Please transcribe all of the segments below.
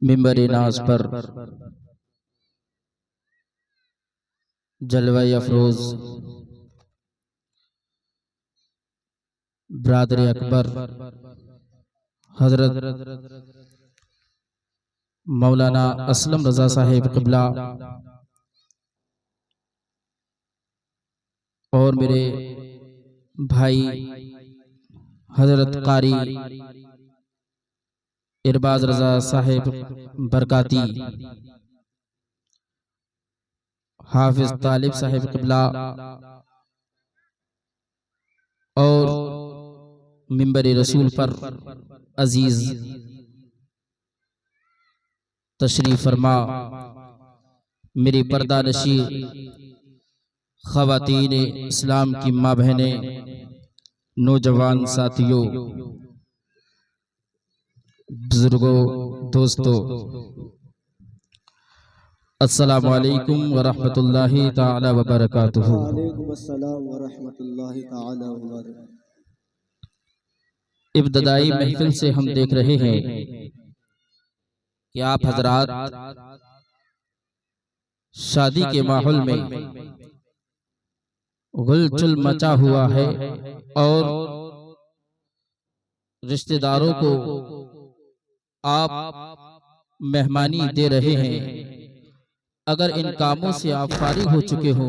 मिंबर नाज पर जलवा अफरोज ब्रादर अकबर हजरत मौलाना असलम रजा साहिब क़िबला और मेरे भाई हजरत कारी इरबाज रजा साहिब बरकाती, हाफिज तालिब साहिब क़िबला और मिंबर रसूल पर अजीज तशरीफ फरमा मेरी पर्दा नशी ख़वातीन इस्लाम की माँ बहनें, नौजवान साथियों, बुजुर्गों, दोस्तों, अस्सलामु अलैकुम व रहमतुल्लाहि ताला व बरकातुहू। इब्तदाई महफिल से हम देख रहे हैं कि आप हजरात शादी के माहौल में गुलचुल मचा हुआ है और रिश्तेदारों को आप मेहमानी दे रहे हैं। अगर इन कामों से आप फारिग हो चुके हो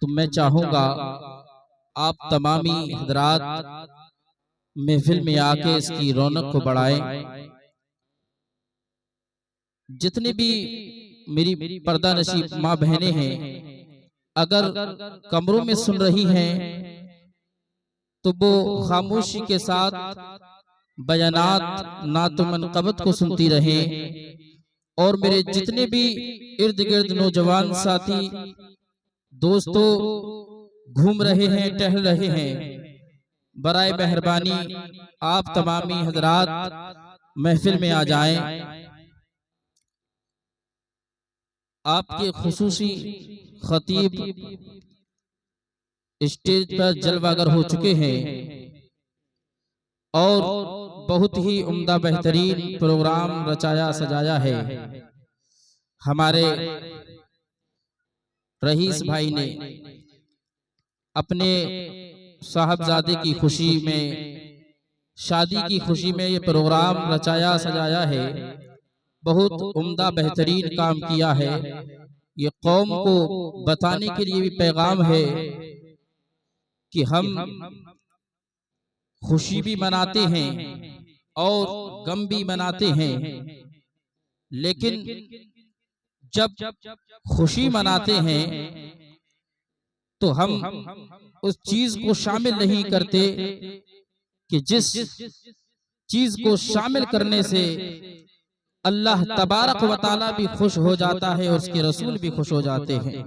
तो मैं चाहूंगा आप तमामी हजरात महफिल में आके इसकी रौनक को बढ़ाएं। जितने भी मेरी पर्दा नशीब माँ बहनें हैं, अगर कमरों में सुन रही हैं तो वो खामोशी के साथ बयानात नात मनक़बत को सुनती रहें। और मेरे जितने भी इर्द गिर्द नौजवान साथी दोस्तों घूम रहे हैं, टहल रहे हैं, बराए मेहरबानी आप तमामी हजरात महफिल में आ जाएं। आपके खुसूसी खतीब स्टेज पर जलवागर हो चुके हैं और बहुत ही उम्दा बेहतरीन प्रोग्राम रचाया सजाया है। हमारे रईस भाई ने अपने साहबजादे की खुशी में, शादी की खुशी में ये प्रोग्राम रचाया सजाया है। बहुत उम्दा बेहतरीन काम किया है। ये कौम को बताने के लिए भी पैगाम है कि हम खुशी भी मनाते हैं और गम भी मनाते हैं, लेकिन जब खुशी मनाते हैं तो हम उस चीज को शामिल नहीं करते कि जिस चीज को शामिल करने से अल्लाह तबारक व तआला भी खुश हो जाता है और उसके रसूल भी खुश हो जाते हैं।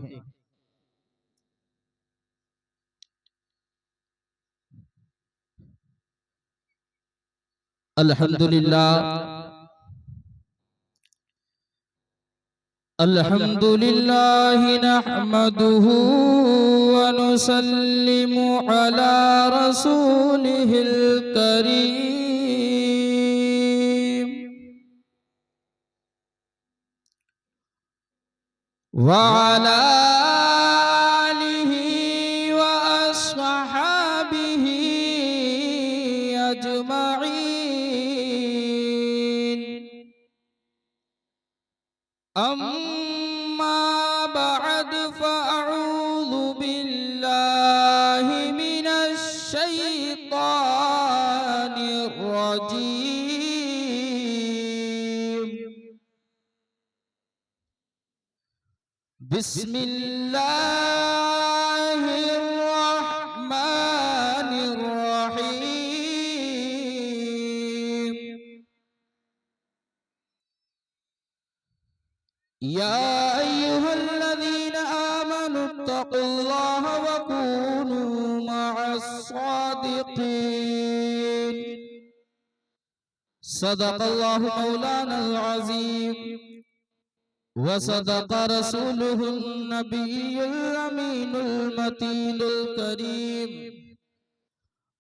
अल्हम्दुलिल्लाह अल्हम्दुलिल्लाहि नहमदुहु व नुसल्लिमु अला रसूलिहिल करीम व अला आलिहि व अस्हाबिहि अजमईन। अम्मा बअद फअऊज़ु बिल्लाहि मिनश शैतानिर रजीम। बिस्मिल्लाहिर रहमानिर रहीम। या अय्युहल्लज़ीना आमनुत्तक़ुल्लाह व कूनू मअस्सादिक़ीन। सदक़ल्लाहु मौलानल अज़ीम व सदक़ रसूलुहुन नबियुल अमीनुल मतीनुल करीम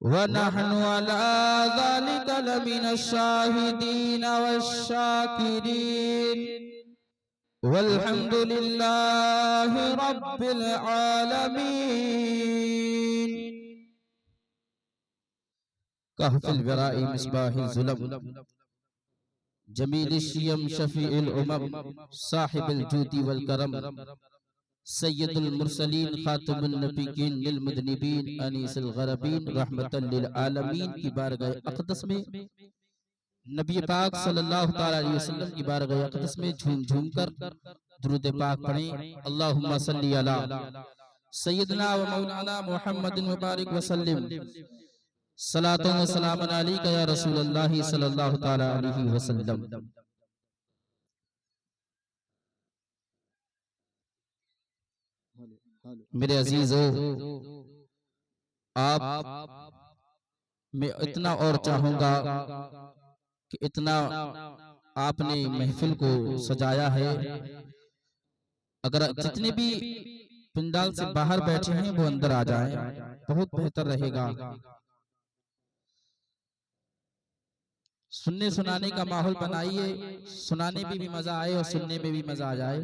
व नहनु अला ज़ालिका लमिन शाहिदीन वश्शाकिरीन वल्हम्दुलिल्लाहि रब्बिल आलमीन। कहफिल वराई मिसबाहिल ज़ुलम जमील शियम शफीउल उमम साहिबुल जूदी वल करम सय्यदुल मुरसलीन खातमुन नबीयीन लिल मुज़निबीन अनीसुल गरबीन रहमतल लिल आलमीन की बारगाह अक़दस में नबी पाक सल्लल्लाहु तआला अलैहि वसल्लम की बारगाह अक़दस में झूम झूम कर दुरूद पाक पढ़ें। अल्लाहुम्मा सल्ली अला सय्यदना व मौलाना मुहम्मदिन व बारिक व सल्लिम सलातु व सलाम अलैका या रसूलल्लाह सल्लल्लाहु तआला अलैहि वसल्लम। मेरे अजीजों, आप मैं इतना और चाहूंगा कि इतना आपने महफिल को सजाया है, अगर जितने भी पंडाल से बाहर बैठे हैं वो अंदर आ जाएं, बहुत बेहतर रहेगा। सुनने सुनाने का माहौल बनाइए, सुनाने में भी मजा आए और सुनने में भी मजा आ जाए।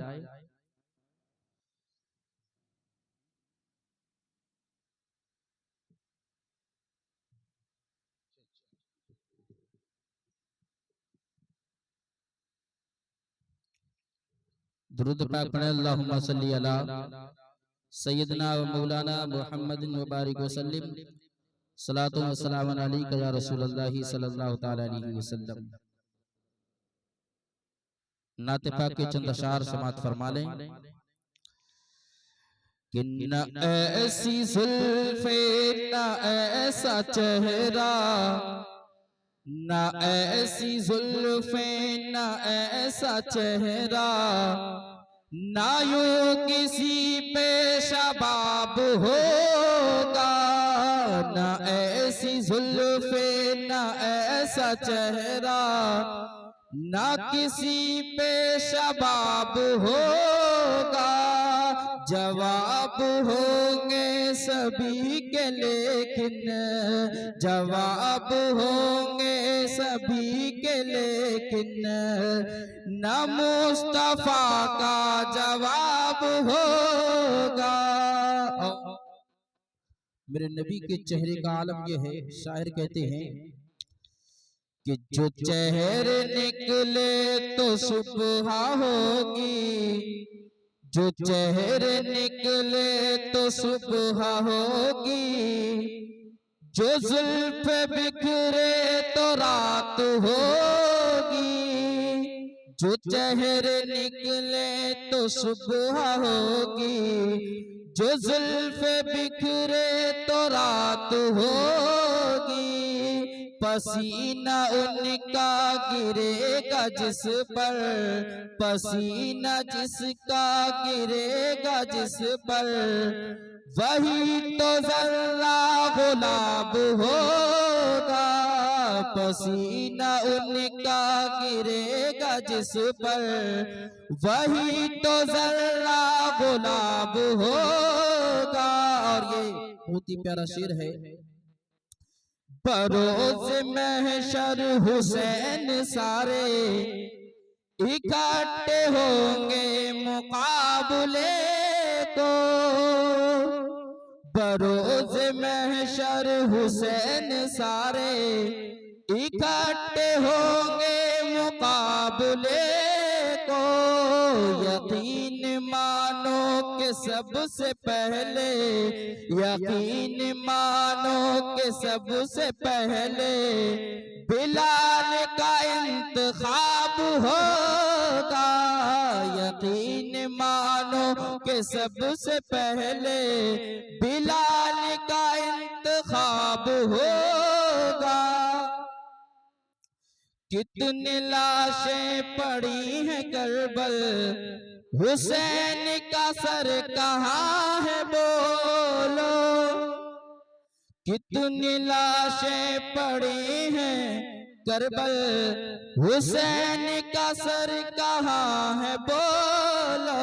दुरूद पाक पढ़े। अल्लाहुम्मा सल्ली अला सय्यदना व मौलाना मुहम्मदिन व बारिक व सल्लिम सलातु व सलाम अलैका या रसूलल्लाह सल्लल्लाहु तआला अलैहि वसल्लम। नाते पाक के चंद अशार समात फरमा लें कि न ऐसी जुल्फे न ऐसा चेहरा, न ऐसी जुल्फे न ऐसा चेहरा, ना यूं किसी पे शबाब होगा। न ऐसी जुल्फे न ऐसा चेहरा, ना किसी पे शबाब होगा। जवाब होंगे सभी के लेकिन, जवाब होंगे सभी के लेकिन, न मुस्तफा का जवाब होगा। मेरे नबी के चेहरे का आलम यह है, शायर कहते हैं कि जो चेहरे निकले तो सुबह होगी, जो चेहरे निकले तो सुबह होगी, जो जुल्फ बिखरे तो रात होगी। जो चेहरे निकले तो सुबह होगी, जो जुल्फ बिखरे तो रात होगी। पसीना उनका गिरेगा जिस पर, पसीना जिसका गिरेगा जिस पर, वही तो जर्रा गुलाब होगा। पसीना उनका गिरेगा जिस पर, वही तो जर्रा गुलाब होगा। और ये बहुत ही प्यारा शेर है। बरोज़ महशर हुसैन सारे इकट्ठे होंगे मुकाबले को। बरोज़ महशर हुसैन सारे इकट्ठे होंगे मुकाबले को। यकीन मानो कि सबसे पहले, यकीन मानो कि सबसे पहले बिलाल का इंतखाब होगा। यकीन मानो कि सबसे पहले बिलाल का इंतखाब होगा। कितनी लाशें पड़ी हैं करबल, हुसैन का सर कहाँ है बोलो। कितनी लाशें पड़ी हैं करबल, हुसैन का सर कहाँ है बोलो।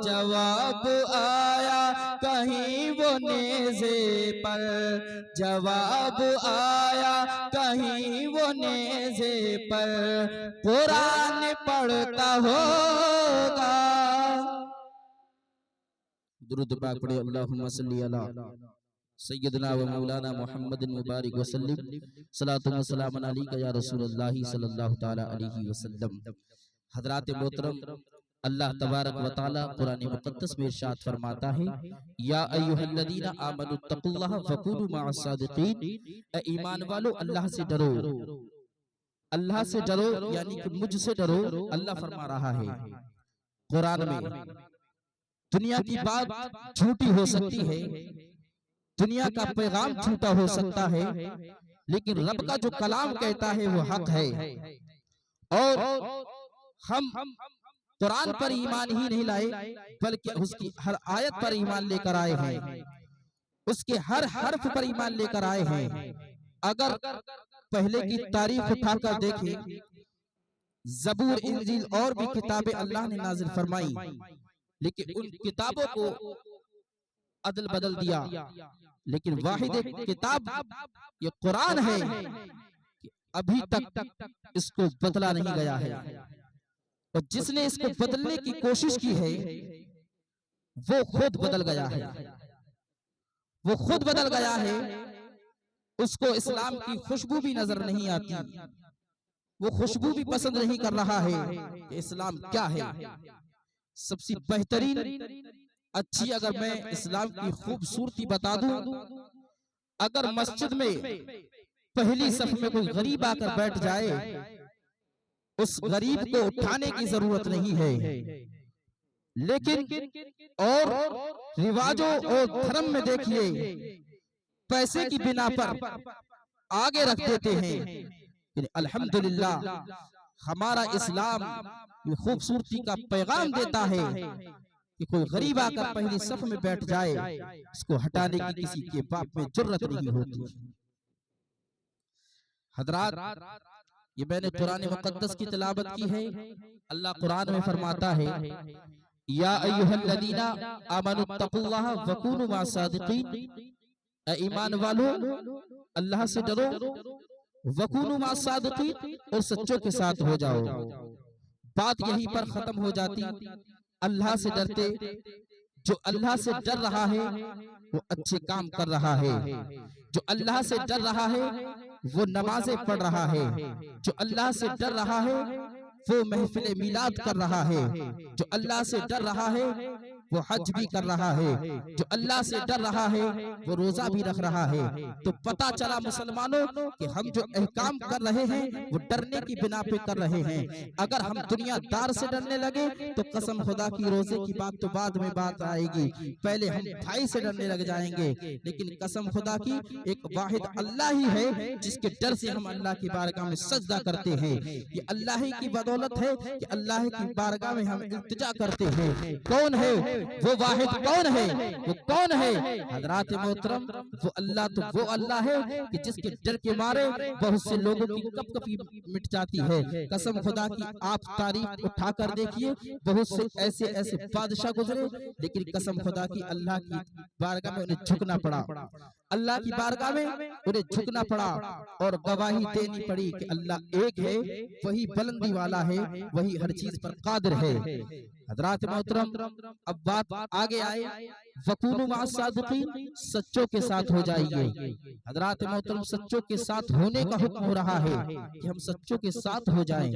जवाब आया कहीं वो नेज़े पर जवाब आया, कहीं वो नेज़े पर कुरान पढ़ता होगा। दुरूद पाक पढ़े, अल्लाहुम्मा सल्ली अला सय्यदना व मौलाना मुहम्मद मुबारक वसल्लम, सलातु व सलाम अलैका या रसूलल्लाह सल्लल्लाहु तआला अलैहि वसल्लम। हज़रात मोहतरम, अल्लाह तबारक व तआला कुरान मुक़द्दस में इरशाद फरमाता है, या अय्युहल्लज़ीना आमनुत्तकुल्लाह वकुनू मअस सादिक़ीन, ए ईमान वालो अल्लाह से डरो, अल्लाह से डरो यानी कि मुझसे डरो। अल्लाह फरमा रहा है कुरान में, दुनिया की बात झूठी हो सकती है, दुनिया का पैगाम झूठा हो सकता है, लेकिन रब का जो कलाम कहता है वो हक है। और हम कुरान पर ईमान ही नहीं लाए, बल्कि उसकी हर आयत पर ईमान लेकर आए हैं, उसके हर हर्फ पर ईमान लेकर आए हैं। अगर पहले की तारीफ उठाकर देखें, ज़बूर, इंजील और भी किताबें अल्लाह ने नाज़िल फरमाई, लेकिन उन किताबों को अदल बदल दिया, लेकिन वाहिद एक किताब ये कुरान है कि अभी तक इसको बदला नहीं गया है। और जिसने इसको बदलने की कोशिश की है वो खुद बदल गया है, वो खुद बदल गया है। उसको इस्लाम की खुशबू भी नजर नहीं आती, वो खुशबू भी पसंद नहीं कर रहा है कि इस्लाम क्या है। सबसे बेहतरीन अच्छी अगर मैं इस्लाम की खूबसूरती बता दूं, अगर मस्जिद में पहली सफ में कोई गरीब आकर बैठ जाए, उस गरीब को उठाने की जरूरत नहीं है, लेकिन और रिवाजों और धर्म में देखिए पैसे की बिना पर आगे रख देते हैं। अल्हम्दुलिल्लाह हमारा इस्लाम ये खूबसूरती का पैगाम देता है कि कोई गरीब आकर पहली सफ में बैठ जाए, इसको हटाने की किसी के बाप में जुर्रत नहीं होती। हज़रात, ये मैंने कुरान मुक़द्दस की तिलावत की है। अल्लाह कुरान में फरमाता है, या अय्युहल्लज़ीना आमनुत्तकुल्लाह वकुनू मअस सादिक़ीन, ए ईमान वालो अल्लाह से डरो, वकुनू मअस सादिक़ीन, और सच्चों के साथ हो जाओ। बात यहीं पर खत्म हो जाती। अल्लाह से डरते, जो अल्लाह से डर रहा है वो अच्छे काम कर रहा है, जो अल्लाह से डर रहा है वो नमाजें पढ़ रहा है, जो अल्लाह से डर रहा है वो महफिल मिलाद कर रहा है, जो अल्लाह से डर रहा है वो हज भी कर रहा है, जो अल्लाह से डर रहा है वो रोजा भी रख रहा है। तो पता चला मुसलमानों कि हम जो अहकाम कर रहे हैं वो डरने की बिना पे कर रहे हैं। अगर हम दुनियादार से डरने लगे तो कसम खुदा की रोजे की बात तो बाद में बात आएगी, पहले हम भाई से डरने लग जाएंगे। लेकिन कसम खुदा की एक वाहिद अल्लाह ही है जिसके डर से हम अल्लाह की बारगाह में सजदा करते हैं। ये अल्लाह ही की बदौलत है कि अल्लाह की बारगाह में हम इल्तिजा करते हैं। कौन है वो वाहिद, कौन है वो, कौन है? हज़रात मोहतरम, वो अल्लाह तो वो अल्लाह है कि जिसके डर के मारे बहुत से लोगों की कपकपी मिट जाती है। कसम खुदा की आप तारीख उठाकर देखिए, बहुत से ऐसे ऐसे बादशाह गुजरे, लेकिन कसम खुदा की अल्लाह की बारगाह में उन्हें झुकना पड़ा, अल्लाह की बारगाह में उन्हें झुकना पड़ा और गवाही देनी पड़ी कि अल्लाह एक है, वही बुलंदी वाला है, वही हर चीज पर कादिर है। हज़रात मोहतरम, अब बात आगे आए, वकुनू मअस सादिक़ीन, सच्चों के साथ हो जाइए। हज़रात मोहतरम, सच्चों के साथ होने का हुक्म हो रहा है कि हम सच्चों के साथ हो जाएं,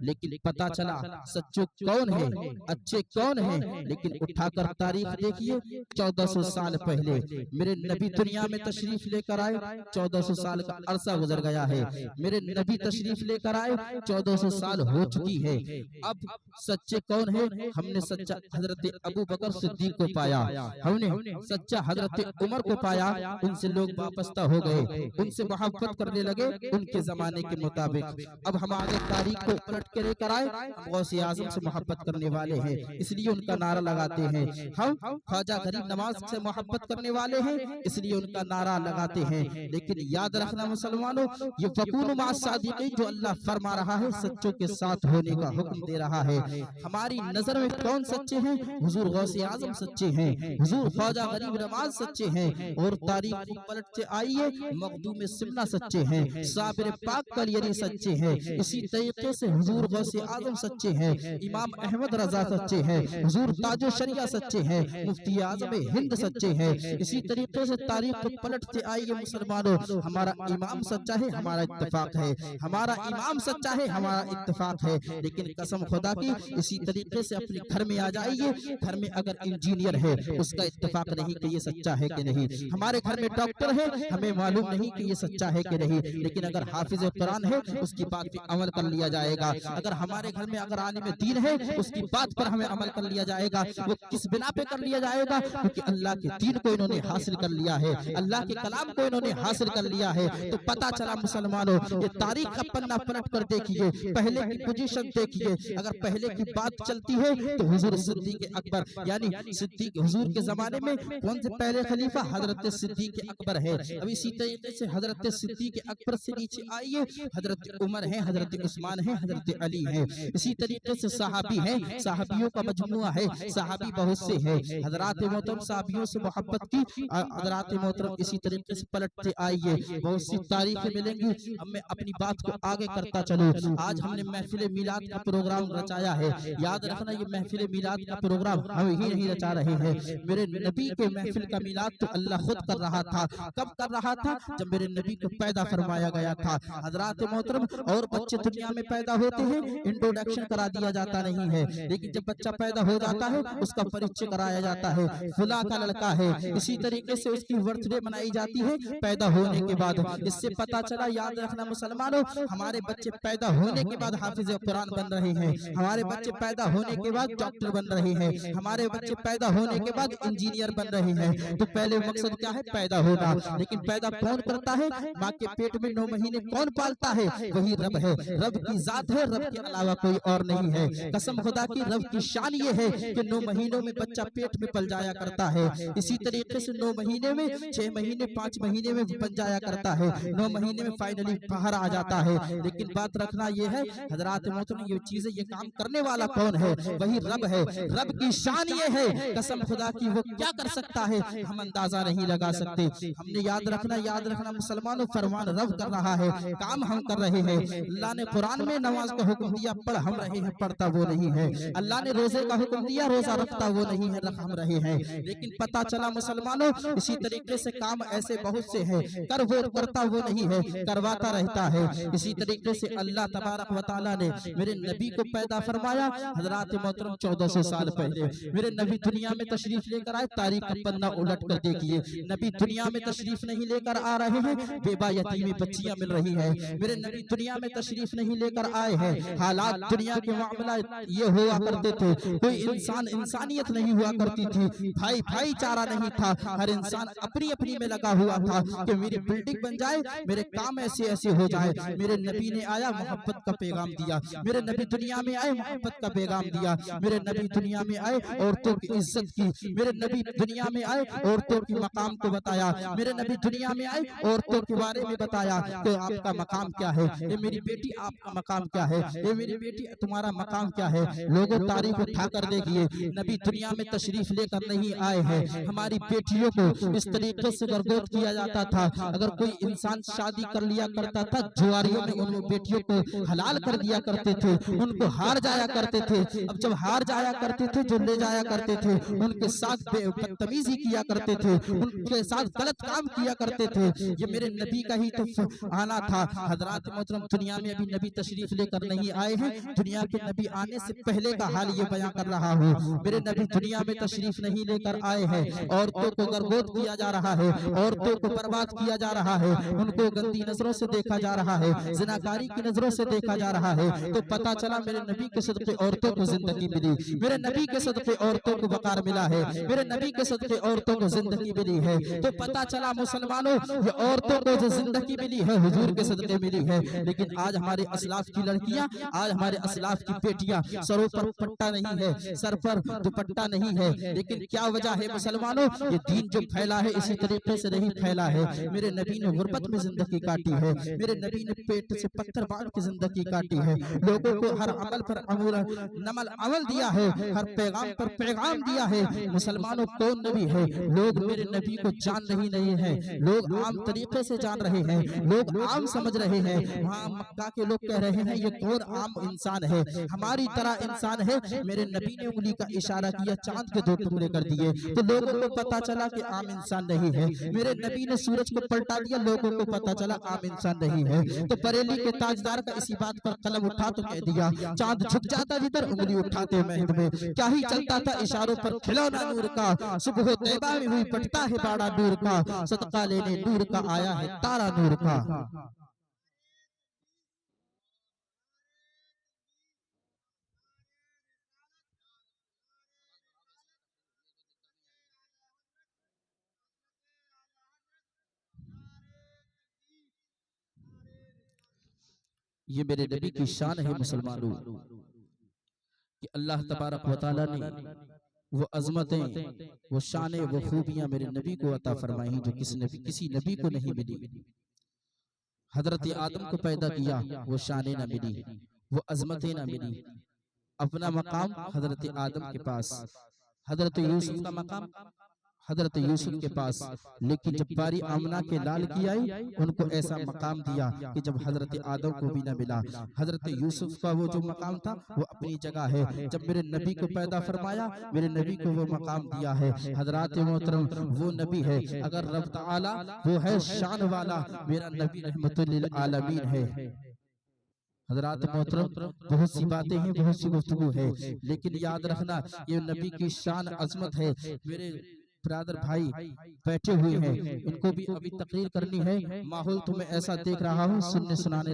लेकिन पता चला सच्चों कौन है, अच्छे कौन है। लेकिन उठाकर तारीख देखिए, 1400 साल पहले मेरे नबी दुनिया में तशरीफ लेकर आए, 1400 साल का अरसा गुजर गया है। मेरे नबी तशरीफ लेकर आए, 1400 साल हो चुकी है। अब सच्चे कौन है? हमने सच्चा हजरत अबू बकर सिद्दीक को पाया, हमने सच्चा हजरत उमर को पाया। उनसे लोग वापस्ता हो गए, उनसे मोहब्बत करने लगे उनके जमाने के मुताबिक। अब हम आगे तारीख को पलट के लेकर आए, हम गौसे आजम से मोहब्बत करने वाले हैं, इसलिए उनका नारा लगाते हैं। हम ख्वाजा गरीब नवाज से मोहब्बत करने वाले हैं, इसलिए उनका नारा लगाते हैं। लेकिन याद रखना मुसलमानों, ये वकुनू मअस सादिक़ीन जो अल्लाह फरमा रहा है, सच्चों के साथ होने का हुक्म दे रहा है। हमारी नजर में कौन सच्चे हैं? हुजूर गौसे आजम सच्चे हैं, हुजूर ख्वाजा गरीब नवाज सच्चे हैं और तारीख को पलटते आइए मखदूम सिमना सच्चे हैं, साबिर पाक कलियरी सच्चे हैं। इसी तरीके से हुजूर गौसे आजम सच्चे हैं, इमाम अहमद रजा सच्चे हैं, हुजूर ताजो शरिया सच्चे हैं, मुफ्ती आजम हिंद सच्चे हैं। इसी तरीके से तारीख को पलटते आइए मुसलमानों, हमारा इमाम सच्चा है, हमारा इत्तेफाक है, हमारा इमाम सच्चा है, हमारा इत्तेफाक है। लेकिन कसम खुदा की इसी तरीके से अपने घर में आ जाइए, घर में अगर इंजीनियर है उसका इत्तेफाक नहीं कि ये सच्चा है कि नहीं, हमारे घर में डॉक्टर है हमें मालूम नहीं कि ये सच्चा है कि नहीं, लेकिन अगर हाफिज कुरान है उसकी बात पे अमल कर लिया जाएगा। अगर हमारे घर में अगर आलिम दीन है उसकी बात पर हमें अमल कर लिया जाएगा। वो किस बिना पे कर लिया जाएगा? क्योंकि अल्लाह के दीन को इन्होंने हासिल कर लिया है, अल्लाह के कलाम को इन्होंने हासिल कर लिया है। तो पता चला मुसलमानों, ये तारीख का पन्ना पलट कर देखिए, पहले की पोजीशन देखिए। अगर पहले की बात चलती है तो हुजूर सिद्दीक अकबर यानी सिद्दीक हुजूर के जमाने में कौन से पहले खलीफा? हजरत सिद्दीक अकबर है। अब इसी तरीके से हजरत सिद्दीक अकबर से नीचे आइए, हजरत उमर है, हजरत उस्मान है, हजरत अली है। इसी तरीके से सहाबी है, सहाबियों का मजमुआ है, सहाबी बहुत से है। हजरात मोहतरम सहाबियों से मोहब्बत की हजरात मोहतरम इसी तरीके से पलटते आइए, बहुत सी तारीखें मिलेंगी। अब मैं अपनी बात को आगे करता चलूं। आज हमने महफिल मिलाद का प्रोग्राम रचाया है। याद रखना ये महफिल मिलाद का प्रोग्राम हम ही नहीं रचा रहे हैं, मेरे नबी के महफिल का मिलाद तो अल्लाह खुद कर रहा था। कब कर रहा था? जब मेरे नबी को पैदा फरमाया गया था। हजरात मोहतरम और बच्चे दुनिया में पैदा होते हैं, इंट्रोडक्शन करा दिया जाता नहीं है, लेकिन जब बच्चा पैदा हो जाता है उसका परिचय कराया जाता है, फुला का लड़का है। इसी तरीके से उसकी बर्थडे मनाई जाती है पैदा होने के बाद। इससे पता चला, याद रखना मुसलमानों, हमारे बच्चे पैदा होने के बाद हाफिज कुरान बन रहे हैं, हमारे बच्चे पैदा होने के बाद डॉक्टर बन रहे हैं, हमारे बच्चे पैदा होने के बाद इंजीनियर बन रहे हैं। तो पहले मकसद क्या है? पैदा होना। लेकिन पैदा कौन करता है? माँ के पेट में 9 महीने कौन पालता है? वही रब है, रब की जात है, रब के अलावा कोई और नहीं है। कसम खुदा की रब की शान ये है कि 9 महीनों में बच्चा पेट में पल जाया करता है। इसी तरीके से 9 महीने में, 6 महीने 5 महीने में बन जाया करता है, 9 महीने में फाइनली बाहर आ जाता है। लेकिन बात रखना ये है हजरात मोहतरम, ये चीजें ये काम करने वाला कौन है? वही रब है। रब की शान ये है, कसम खुदा की वो क्या कर सकता है हम अंदाजा नहीं लगा सकते। हमने याद रखना मुसलमानों, फरमान रब कर रहा है, काम हम कर रहे हैं। अल्लाह ने कुरान में नमाज का हुक्म दिया, पढ़ हम रहे हैं, पढ़ता वो नहीं है। अल्लाह ने रोजे का हुक्म दिया, रोजा रखता वो नहीं है, रख हम रहे हैं। लेकिन पता चला मुसलमानों, इसी तरीके से काम ऐसे बहुत से हैं, कर वो करता वो नहीं है, करवाता रहता है। इसी तरीके से अल्लाह तबारक व तआला ने मेरे नबी को पैदा फरमाया। हजरात मोहतरम 1400 साल पहले मेरे नबी दुनिया में तशरीफ लेकर आए। तारीख का पन्ना उलट कर देखिए, नबी दुनिया में तशरीफ नहीं लेकर आ रहे हैं, बेबा यतीमी बच्चियां मिल रही है। मेरे नबी दुनिया में तशरीफ नहीं लेकर आए हैं। हालात दुनिया के मामला ये हुआ करते थे, कोई इंसान इंसानियत नहीं हुआ करती थी, भाईचारा नहीं था, हर इंसान अपनी अपनी में लगा हुआ था कि मेरी बिल्डिंग बन जाए, मेरे काम ऐसे ऐसे हो जाए। मेरे नबी ने आया, मोहब्बत का पैगाम दिया। मेरे नबी दुनिया में आए, मोहब्बत का पैगाम दिया। मेरे नबी दुनिया में आए, औरतों की इज्जत की। मेरे नबी दुनिया में आए, औरतों की मकाम को बताया। मेरे नबी दुनिया में आए, औरतों के बारे में बताया कि आपका मकाम क्या है, ये मेरी बेटी आपका मकाम क्या है, ये मेरी बेटी तुम्हारा मकाम क्या है। लोगों तारीख उठा कर देखिए, नबी दुनिया में तशरीफ लेकर नहीं आए हैं। हमारी बेटियों को इस तरीके से गरगोत किया जाता था। अगर कोई इंसान शादी कर लिया करता था, जुआरियों में उन बेटियों को हलाल कर दिया करते थे, उनको हार जाया करते थे। अब जब हार जाया करते थे, जो ले जाया करते थे उनके साथ बदतमीजी किया करते थे, उनके साथ गलत काम किया करते थे। ये मेरे नबी का ही तो आना था। हजरात मोहतरम, दुनिया में अभी नबी तशरीफ लेकर नहीं आए हैं, दुनिया के नबी आने से पहले का हाल ये बयां कर रहा हूँ। मेरे नबी दुनिया में तशरीफ नहीं लेकर आए हैं, औरतों को गरगोत किया जा रहा है, औरतों को बर्बाद किया जा रहा है, उनको गंदी नजरों से देखा जा रहा है, जिनाकारी की नजरों से देखा जा रहा है। तो पता चला मेरे नबी के सदके औरतों को जिंदगी मिली, मेरे नबी के सदके औरतों को वकार मिला है, मेरे नबी के सदके औरतों को जिंदगी मिली है। तो पता चला मुसलमानों, ये औरतों को जो जिंदगी मिली है हुजूर के सदके मिली है। लेकिन आज हमारे असलाफ की लड़कियां, आज हमारे असलाफ की बेटियां, सरों पर पट्टा नहीं है, सर पर दुपट्टा नहीं है। लेकिन क्या वजह है मुसलमानों? ये दीन जो फैला है इसी तरीके से नहीं फैला है। मेरे नबी ने गुर्बत में जिंदगी काटी है, मेरे नबी ने पेट से पत्थर बांध के जिंदगी काटी है, लोगों को हर अमल पर अमल दिया है, हर पैगाम पर पैगाम दिया है। मुसलमानों कौन नबी है? लोग मेरे नबी को जान नहीं है, लोग आम तरीके से जान रहे हैं, लोग आम समझ रहे हैं। वहाँ मक्का के लोग कह रहे हैं ये कौन आम इंसान है, हमारी तरह इंसान है। मेरे नबी ने उंगली का इशारा किया, चांद के 2 टुकड़े कर दिए, तो लोगों को पता चला कि आम इंसान नहीं है। मेरे नबी ने सूरज को पलटा दिया, लोगों को पता चला आम इंसान नहीं है। तो बरेली के ताजदार का इसी बात पर कलम उठा तो कह दिया, चांद झुक जाता जिधर उंगली उठाते महद में, क्या ही चलता था इशारों पर खिलौना नूर का। सुबह तैबा में हुई पटता है बाड़ा नूर का, सदका लेने नूर का आया है तारा नूर का। ये मेरे नबी की शान है मुसलमानों, कि अल्लाह तबारक व तआला ने वो अजमतें, वो शानें, वो खूबियां मेरे नबी को अता फरमाई जो किसी नबी को नहीं मिली। हजरत आदम को पैदा किया, वो शानें ना मिली, वो अजमतें ना मिली। अपना मकाम हजरत आदम के पास, हजरत यूसुफ का मकाम हजरत यूसुफ के पास, लेकिन जब बारी आमना के लाल की आई, उनको ऐसा मकाम दिया कि जब हजरत आदम को भी न मिला। हजरत यूसुफ का वो जो मकाम था वो अपनी जगह है, जब मेरे नबी को पैदा फरमाया, मेरे नबी को वो मकाम दिया है। हजरत मोहतरम वो नबी है, अगर रब ताला वो है शान वाला, मेरा नबी रहमतुल लिल आलमीन है। हजरत मोहतरम बहुत सी बातें हैं, बहुत सी गुफ्तगू है, लेकिन याद रखना ये नबी की शान अजमत है। मेरे ब्रदर भाई बैठे हुए हैं, इनको भी अभी तकरीर करनी है। माहौल तो मैं ऐसा देख रहा हूँ, सुनने सुनाने